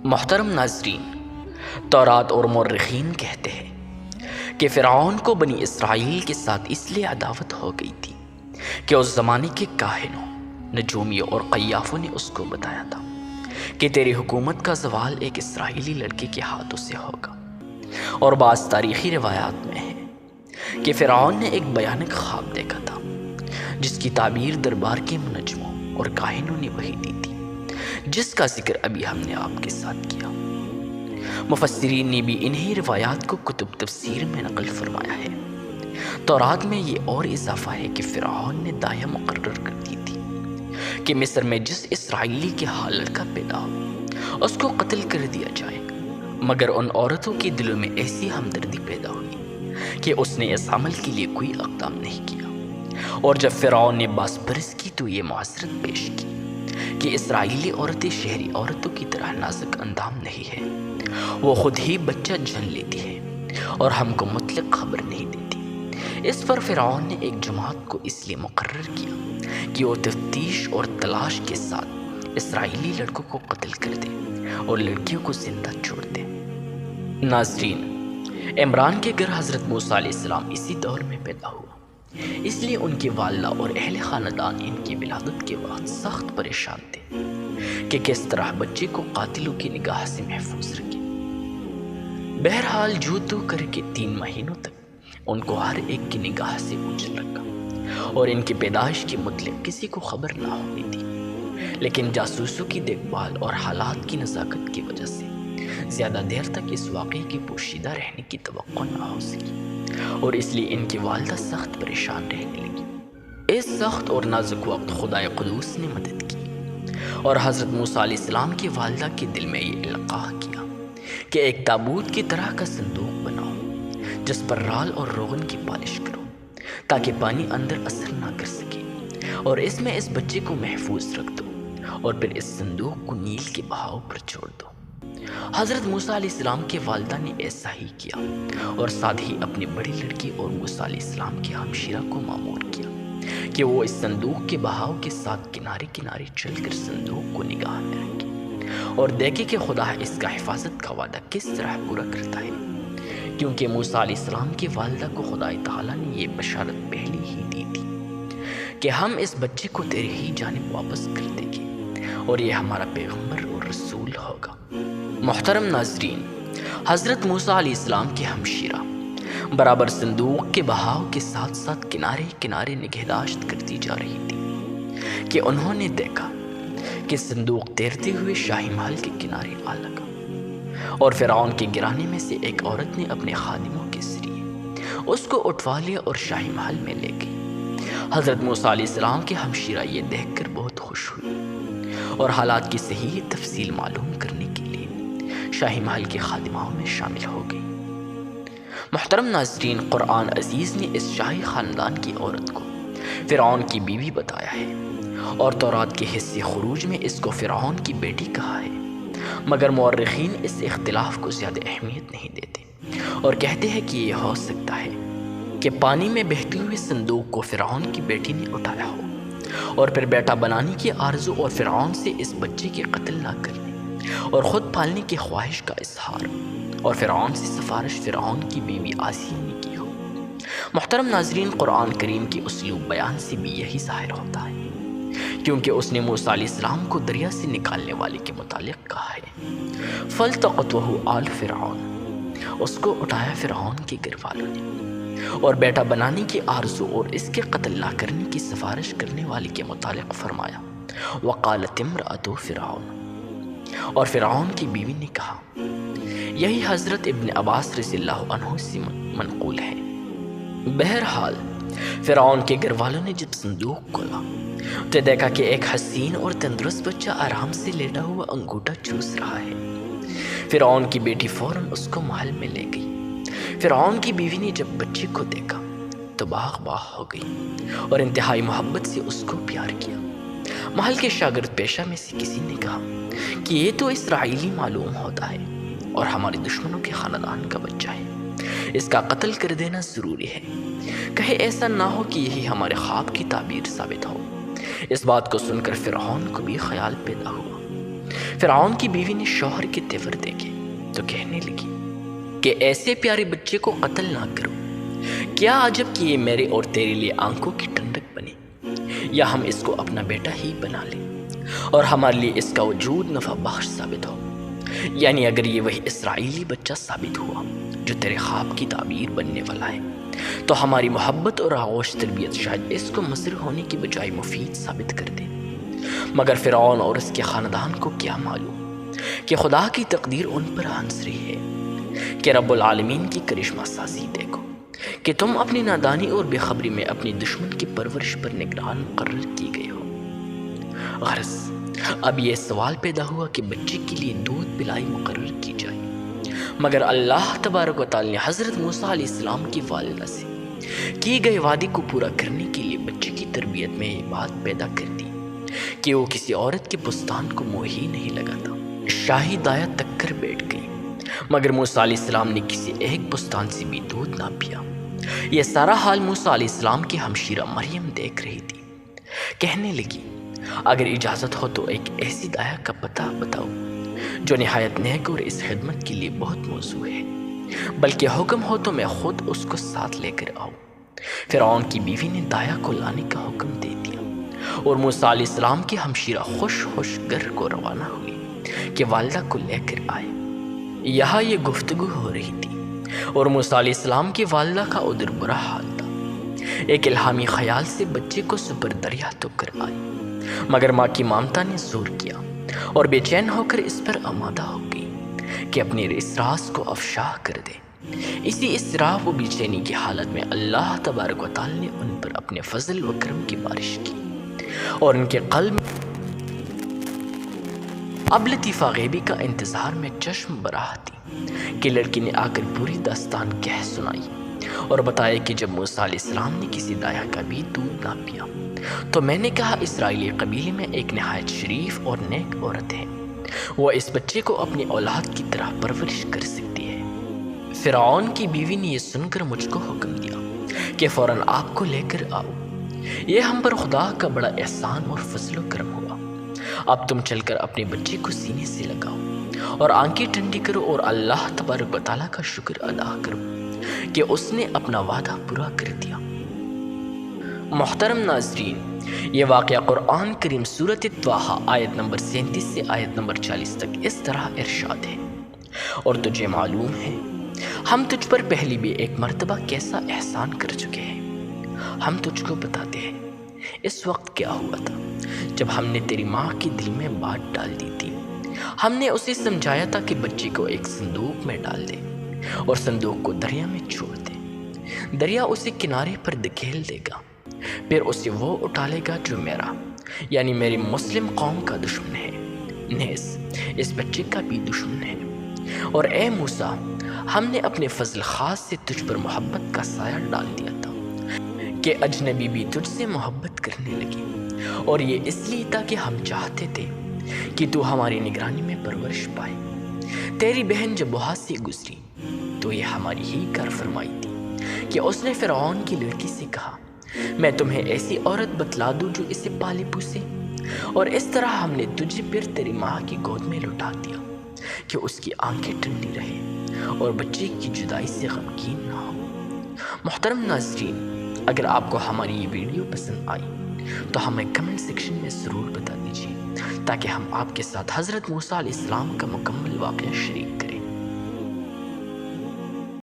محترم ناظرین، تورات اور مورخین کہتے ہیں کہ فرعون کو بنی اسرائیل کے ساتھ اس لیے عداوت ہو گئی تھی کہ اس زمانے کے کاہنوں، نجومیوں اور قیافوں نے اس کو بتایا تھا کہ تیری حکومت کا زوال ایک اسرائیلی لڑکے کے ہاتھوں سے ہوگا۔ اور بعض تاریخی روایات میں ہے کہ فرعون نے ایک بھیانک خواب دیکھا تھا جس کی تعبیر دربار کے منجموں اور کاہنوں نے وہی دی تھی جس کا ذکر ابھی ہم نے آپ کے ساتھ کیا۔ مفسرین نے بھی انہی روایات کو کتب تفسیر میں نقل فرمایا ہے۔ تورات میں یہ اور اضافہ ہے کہ فرعون نے دایہ مقرر کر دی تھی کہ مصر میں جس اسرائیلی کے ہاں لڑکا پیدا ہو اس کو قتل کر دیا جائے، مگر ان عورتوں کے دلوں میں ایسی ہمدردی پیدا ہوئی کہ اس نے اس عمل کے لیے کوئی اقدام نہیں کیا۔ اور جب فرعون نے باس برس کی تو یہ معذرت پیش کی کہ اسرائیلی عورتیں شہری عورتوں کی طرح نازک اندام نہیں ہے، وہ خود ہی بچہ جن لیتی ہے اور ہم کو مطلق خبر نہیں دیتی۔ اس پر فرعون نے ایک جماعت کو اس لیے مقرر کیا کہ وہ تفتیش اور تلاش کے ساتھ اسرائیلی لڑکوں کو قتل کر دے اور لڑکیوں کو زندہ چھوڑ دے۔ ناظرین، عمران کے گھر حضرت موسیٰ علیہ السلام اسی دور میں پیدا ہوا، اس لیے ان کی والدہ اور اہل خاندان ان کی ولادت کے وقت سخت پریشان تھے کہ کس طرح بچے کو قاتلوں کی نگاہ سے محفوظ رکھے۔ بہرحال جو تو کر کے 3 مہینوں تک ان کو ہر ایک کی نگاہ سے اوجھل رکھا اور ان کی پیدائش کے متعلق کسی کو خبر نہ ہونے دی، لیکن جاسوسوں کی دیکھ بھال اور حالات کی نزاکت کی وجہ سے زیادہ دیر تک اس واقعے کے پوشیدہ رہنے کی توقع نہ ہو سکی، اور اس لیے ان کی والدہ سخت پریشان رہنے لگی۔ اس سخت اور نازک وقت خدائے قدوس نے مدد کی اور حضرت موسیٰ علیہ السلام کی والدہ کے دل میں یہ القاح کیا کہ ایک تابوت کی طرح کا صندوق بناؤ جس پر رال اور روغن کی پالش کرو تاکہ پانی اندر اثر نہ کر سکے، اور اس میں اس بچے کو محفوظ رکھ دو اور پھر اس صندوق کو نیل کے بہاؤ پر چھوڑ دو۔ حضرت موسیٰ علیہ السلام کے والدہ نے ایسا ہی کیا اور ساتھ ہی اپنی بڑی لڑکی اور موسیٰ علیہ السلام کے ہمشیرہ کو مامور کیا کہ وہ اس صندوق کے بہاؤ کے ساتھ کنارے کنارے چل کر صندوق کو نگاہ میں رکھے اور دیکھے کہ خدا اس کا حفاظت کا وعدہ کس طرح پورا کرتا ہے، کیونکہ موسیٰ علیہ السلام کی والدہ کو خدا تعالیٰ نے یہ بشارت پہلے ہی دی تھی کہ ہم اس بچے کو تیرے ہی جانب واپس کر دیں گے اور یہ ہمارا پیغمبر اور رسول ہوگا۔ محترم ناظرین، حضرت موسیٰ علیہ السلام کی ہمشیرہ برابر صندوق کے بہاؤ کے ساتھ ساتھ کنارے کنارے نگہداشت کرتی جا رہی تھی کہ انہوں نے دیکھا کہ صندوق تیرتے ہوئے شاہی محل کے کنارے آ لگا، اور فرعون کے گرانے میں سے ایک عورت نے اپنے خادموں کے ذریعے اس کو اٹھوا لیا اور شاہی محل میں لے گئی۔ حضرت موسیٰ علیہ السلام کے ہمشیرہ یہ دیکھ کر بہت خوش ہوئی اور حالات کی صحیح تفصیل معلوم کرنے کے لیے شاہی محل کے خادماؤں میں شامل ہو گئی۔ محترم ناظرین، قرآن عزیز نے اس شاہی خاندان کی عورت کو فرعون کی بیوی بتایا ہے، اور تورات کے حصے خروج میں اس کو فرعون کی بیٹی کہا ہے، مگر مورخین اس اختلاف کو زیادہ اہمیت نہیں دیتے اور کہتے ہیں کہ یہ ہو سکتا ہے کہ پانی میں بہتے ہوئے صندوق کو فرعون کی بیٹی نے اٹھایا ہو اور پھر بیٹا بنانے کی آرزو اور فرعون سے اس بچے کے قتل نہ کرنے اور خود پالنے کی خواہش کا اظہار اور فرعون سے سفارش فرعون کی بیوی آسیہ نے کی ہو۔ محترم ناظرین، قرآن کریم کی اسلوب بیان سے بھی یہی ظاہر ہوتا ہے، کیونکہ اس نے موسیٰ علیہ السلام کو دریا سے نکالنے والے کے متعلق کہا ہے فَالْتَقَطَهُ آلُ فِرْعَوْنَ، اس کو اٹھایا فرعون کے گھر والوں نے، اور بیٹا بنانے کی آرزو اور اس کے قتل نہ کرنے کی سفارش کرنے والے کے متعلق فرمایا وَقَالَتِ امْرَأَتُ فِرْعَوْنَ، اور فرعون کی بیوی نے کہا۔ یہی حضرت ابن عباس رضی اللہ عنہ سے منقول ہے۔ بہرحال فرعون کے گھر والوں نے جب صندوق کھولا تو دیکھا کہ ایک حسین اور تندرست بچہ آرام سے لیٹا ہوا انگوٹھا چوس رہا ہے۔ فرعون کی بیٹی فوراً اس کو محل میں لے گئی۔ فرعون کی بیوی نے جب بچے کو دیکھا تو باغ باغ ہو گئی اور انتہائی محبت سے اس کو پیار کیا۔ محل کے شاگرد پیشہ میں سے کسی نے کہا کہ یہ تو اسرائیلی معلوم ہوتا ہے اور ہمارے دشمنوں کے خاندان کا بچہ ہے، اس کا قتل کر دینا ضروری ہے، کہیں ایسا نہ ہو کہ یہی ہمارے خواب کی تعبیر ثابت ہو۔ اس بات کو سن کر فرعون کو بھی خیال پیدا ہوا۔ فرعون کی بیوی نے شوہر کے تیور دیکھے تو کہنے لگی کہ ایسے پیارے بچے کو قتل نہ کرو، کیا عجب کہ یہ میرے اور تیرے لیے آنکھوں کی ٹھنڈک بنے، یا ہم اس کو اپنا بیٹا ہی بنا لیں اور ہمارے لیے اس کا وجود نفع بخش ثابت ہو۔ یعنی اگر یہ وہی اسرائیلی بچہ ثابت ہوا جو تیرے خواب کی تعبیر بننے والا ہے تو ہماری محبت اور آغوش تربیت شاید اس کو مضر ہونے کی بجائے مفید ثابت کر دے۔ مگر فرعون اور اس کے خاندان کو کیا معلوم کہ خدا کی تقدیر ان پر ہنس رہی ہے، کہ رب العالمین کی کرشمہ سازی دیکھو کہ تم اپنی نادانی اور بے خبری میں اپنی دشمن کی پرورش پر نگران مقرر کی گئے ہو۔ غرض اب یہ سوال پیدا ہوا کہ بچے کے لیے دودھ پلائی مقرر کی جائے، مگر اللہ تبارک و تعالی نے حضرت موسیٰ علیہ السلام کی والدہ سے کی گئے وعدے کو پورا کرنے کے لیے بچے کی تربیت میں یہ بات پیدا کر دی کہ وہ کسی عورت کے بستان کو منہ ہی نہیں لگاتا۔ شاہی دایا تک کر بیٹھ گئی، مگر موسیٰ علیہ السلام نے کسی ایک بستان سے بھی دودھ نہ پیا۔ یہ سارا حال موسیٰ علیہ السلام کی ہمشیرہ مریم دیکھ رہی تھی۔ کہنے لگی اگر اجازت ہو تو ایک ایسی دایا کا پتہ بتاؤ جو نہایت نیک اور اس خدمت کے لیے بہت موزوں ہے، بلکہ حکم ہو تو میں خود اس کو ساتھ لے کر آؤں۔ فرعون کی بیوی نے دایا کو لانے کا حکم دے دیا اور موسیٰ علیہ السلام کی ہمشیرہ خوش گھر کو روانہ ہوئی کہ والدہ کو لے کر آئے۔ یہاں یہ گفتگو ہو رہی تھی اور موسیٰ علیہ السلام کی والدہ کا ادھر برا حال تھا۔ ایک الہامی خیال سے بچے کو سپر دریا تو کر آئی، مگر ماں کی ممتا نے زور کیا اور بے چین ہو کر اس پر آمادہ ہو گئی کہ اپنے اس راز کو افشا کر دے۔ اسی اضطراب و بے چینی کی حالت میں اللہ تبارک و تعالی نے ان پر اپنے فضل و کرم کی بارش کی اور ان کے قلب اب لطیفہ غیبی کا انتظار میں چشم براہ تھی کہ لڑکی نے آ کر پوری داستان کہہ سنائی اور بتایا کہ جب موسیٰ علیہ السلام نے کسی دایا کا بھی دودھ نہ پیا تو میں نے کہا اسرائیلی قبیلے میں ایک نہایت شریف اور نیک عورت ہے، وہ اس بچے کو اپنی اولاد کی طرح پرورش کر سکتی ہے۔ فرعون کی بیوی نے یہ سن کر مجھ کو حکم دیا کہ فوراً آپ کو لے کر آؤ، یہ ہم پر خدا کا بڑا احسان اور فضل و کرم ہوا۔ اب تم چل کر اپنے بچے کو سینے سے لگاؤ اور آنکھیں ٹھنڈی کرو اور اللہ تبارک و تعالیٰ کا شکر ادا کرو کہ اس نے اپنا وعدہ پورا کر دیا۔ محترم ناظرین، یہ واقعہ قرآن کریم سورۃ طٰہٰ آیت نمبر 37 سے آیت نمبر 40 تک اس طرح ارشاد ہے، اور تجھے معلوم ہے ہم تجھ پر پہلی بھی ایک مرتبہ کیسا احسان کر چکے ہیں۔ ہم تجھ کو بتاتے ہیں اس وقت کیا ہوا تھا جب ہم نے تیری ماں کے دل میں بات ڈال دی تھی۔ ہم نے اسے سمجھایا تھا کہ بچے کو ایک صندوق میں ڈال دے اور صندوق کو دریا میں چھوڑ دے، دریا اسے کنارے پر دھکیل دے گا، پھر اسے وہ اٹھا لے گا جو میرا یعنی میری مسلم قوم کا دشمن ہے، نیز اس بچے کا بھی دشمن ہے۔ اور اے موسیٰ، ہم نے اپنے فضل خاص سے تجھ پر محبت کا سایہ ڈال دیا تھا کہ اجنبی بھی تجھ سے محبت کرنے لگی، اور یہ اس لیے تھا کہ ہم چاہتے تھے کہ تو ہماری نگرانی میں پرورش پائے۔ تیری بہن جب وہاں سے گزری تو یہ ہماری ہی کار فرمائی تھی کہ اس نے فرعون کی لڑکی سے کہا میں تمہیں ایسی عورت بتلا دوں جو اسے پالے پوسے، اور اس طرح ہم نے تجھے پھر تیری ماں کی گود میں لٹا دیا کہ اس کی آنکھیں ٹھنڈی رہے اور بچے کی جدائی سے غمگین نہ ہو۔ محترم ناظرین، اگر آپ کو ہماری یہ ویڈیو پسند آئی تو ہمیں کمنٹ سیکشن میں ضرور بتا دیجیے تاکہ ہم آپ کے ساتھ حضرت موسیٰ علیہ السلام کا مکمل واقعہ شریک کریں۔